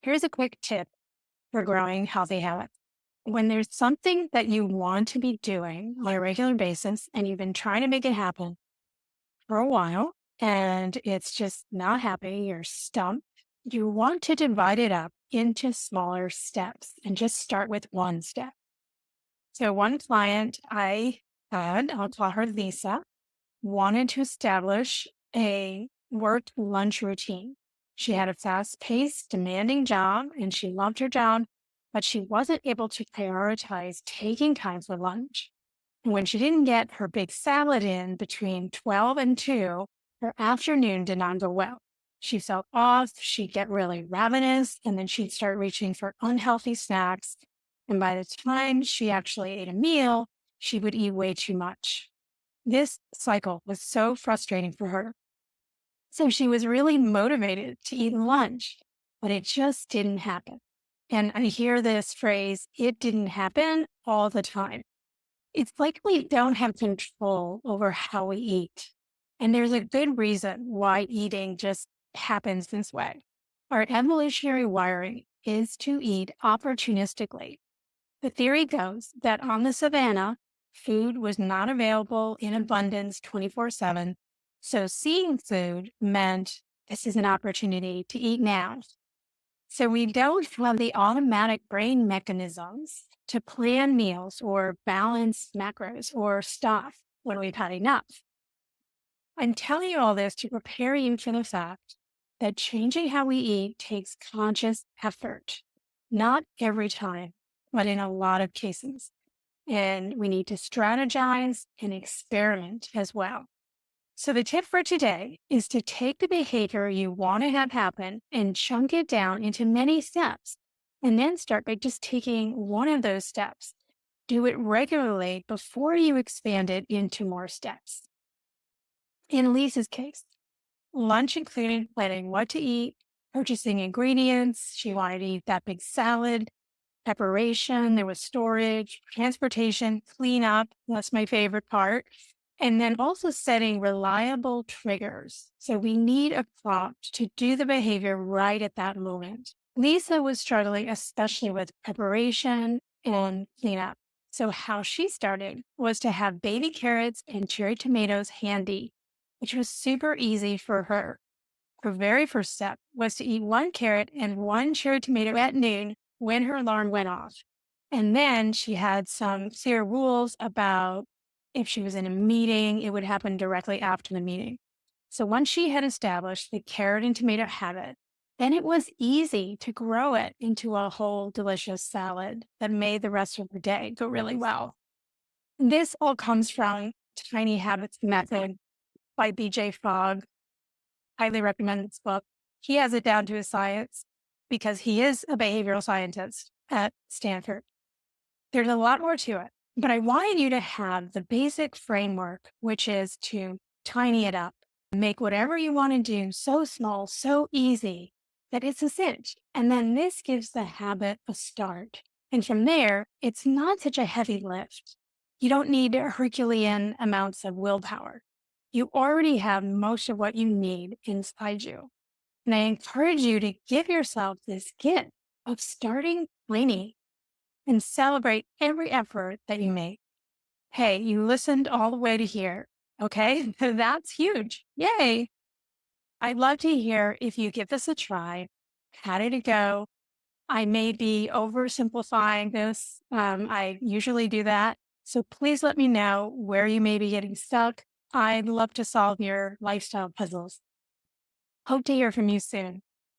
Here's a quick tip for growing healthy habits. When there's something that you want to be doing on a regular basis and you've been trying to make it happen for a while and it's just not happening, you're stumped, you want to divide it up into smaller steps and just start with one step. So, one client I had, I'll call her Lisa, wanted to establish a work lunch routine. She had a fast paced, demanding job and she loved her job, but she wasn't able to prioritize taking time for lunch. And when she didn't get her big salad in between 12 and 2, her afternoon did not go well. She felt off, she'd get really ravenous, and then she'd start reaching for unhealthy snacks. And by the time she actually ate a meal, she would eat way too much. This cycle was so frustrating for her. So she was really motivated to eat lunch, but it just didn't happen. And I hear this phrase, it didn't happen all the time. It's like we don't have control over how we eat. And there's a good reason why eating just happens this way. Our evolutionary wiring is to eat opportunistically. The theory goes that on the savannah, food was not available in abundance 24/7. So seeing food meant this is an opportunity to eat now. So we don't have the automatic brain mechanisms to plan meals or balance macros or stuff when we've had enough. I'm telling you all this to prepare you for the fact that changing how we eat takes conscious effort, not every time, but in a lot of cases. And we need to strategize and experiment as well. So, the tip for today is to take the behavior you want to have happen and chunk it down into many steps. And then start by just taking one of those steps. Do it regularly before you expand it into more steps. In Lisa's case, lunch included planning what to eat, purchasing ingredients. She wanted to eat that big salad, preparation, there was storage, transportation, cleanup. That's my favorite part. And then also setting reliable triggers. So we need a prompt to do the behavior right at that moment. Lisa was struggling, especially with preparation and cleanup. So, how she started was to have baby carrots and cherry tomatoes handy, which was super easy for her. Her very first step was to eat one carrot and one cherry tomato at noon when her alarm went off. And then she had some clear rules about if she was in a meeting, it would happen directly after the meeting. So once she had established the carrot and tomato habit, then it was easy to grow it into a whole delicious salad that made the rest of her day go really well. This all comes from Tiny Habits Method by BJ Fogg. Highly recommend this book. He has it down to a science because he is a behavioral scientist at Stanford. There's a lot more to it, but I wanted you to have the basic framework, which is to tiny it up, make whatever you want to do so small, so easy that it's a cinch. And then this gives the habit a start. And from there, it's not such a heavy lift. You don't need Herculean amounts of willpower. You already have most of what you need inside you. And I encourage you to give yourself this gift of starting tiny and celebrate every effort that you make. Hey, you listened all the way to here. Okay, that's huge. Yay. I'd love to hear if you give this a try. How did it go? I may be oversimplifying this. I usually do that. So please let me know where you may be getting stuck. I'd love to solve your lifestyle puzzles. Hope to hear from you soon.